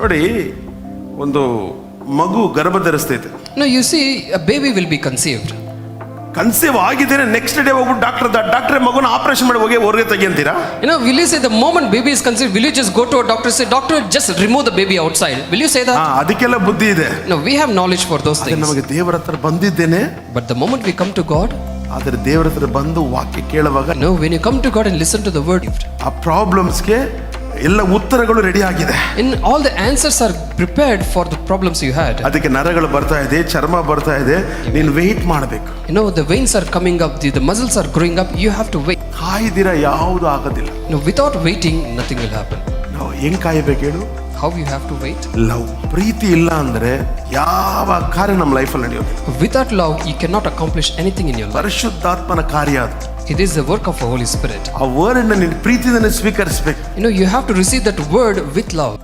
ನೋಡಿ, ಒಂದು ಮಗು ಗರ್ಭ ಧರಿಸ್ತೈತೆ. No, you see, a baby will be conceived. Conceive ಆಗಿದ್ದೇನೆ, ನೆಕ್ಸ್ಟ್ ಡೇ ಹೋಗ್ಬಿಟ್ಟು ಡಾಕ್ಟರ್ ಮಗುನ ಆಪರೇಷನ್ ಮಾಡಿ ಹೋಗಿ ಹೊರಗೆ ತೆಗಿಯಂತೀರಾ? Will you say the moment baby is conceived, will you just go to a doctor and say, doctor, just remove the baby outside? Will you say that? ಅದಕ್ಕೆಲ್ಲ ಬುದ್ಧಿ ಇದೆ. No, we have knowledge for those things. ನಮಗೆ ದೇವರ ಹತ್ರ ಬಂದಿದ್ದೇನೆ. But the moment we come to God, ಆದರೆ ದೇವರ ಹತ್ರ ಬಂದು ವಾಕ್ಯ ಕೇಳುವಾಗ, no, when you come to God and listen to the word, ಆ ಪ್ರಾಬ್ಲಮ್ಸ್ಗೆ ಎಲ್ಲ ಉತ್ತರಗಳು ರೆಡಿ ಆಗಿದೆ. in all the answers are prepared for the problems you had. ಅದಕ್ಕೆ ನರಗಳು ಬರ್ತಾ ಇದೆ, ಚರ್ಮ ಬರ್ತಾ ಇದೆ, ನೀನು ವೇಟ್ ಮಾಡಬೇಕು. The veins are coming up, the muscles are growing up, you have to wait. ಕಾಯ್ದಿರ ಯಾವುದು ಆಗೋದಿಲ್ಲ. No, without waiting, nothing will happen. ನಾವು ಹೆಂಗ್ ಕಾಯಬೇಕು ಹೇಳು? How you have to wait? Love, ಪ್ರೀತಿ ಇಲ್ಲ ಅಂದ್ರೆ ಯಾವ ಕಾರ್ಯ ನಮ್ಮ ಲೈಫಲ್ಲಿ ನಡೆಯೋದು. Without love, you cannot accomplish anything in your life. ಪರಿಶುದ್ಧಾತ್ಮನ ಕಾರ್ಯ ಅದು. It is the work of the Holy Spirit. ಆ ವರ್ಡ್ ನ ನೀನು ಪ್ರೀತಿಯಿಂದ ಸ್ವೀಕರಿಸಬೇಕು. You have to receive that word with love.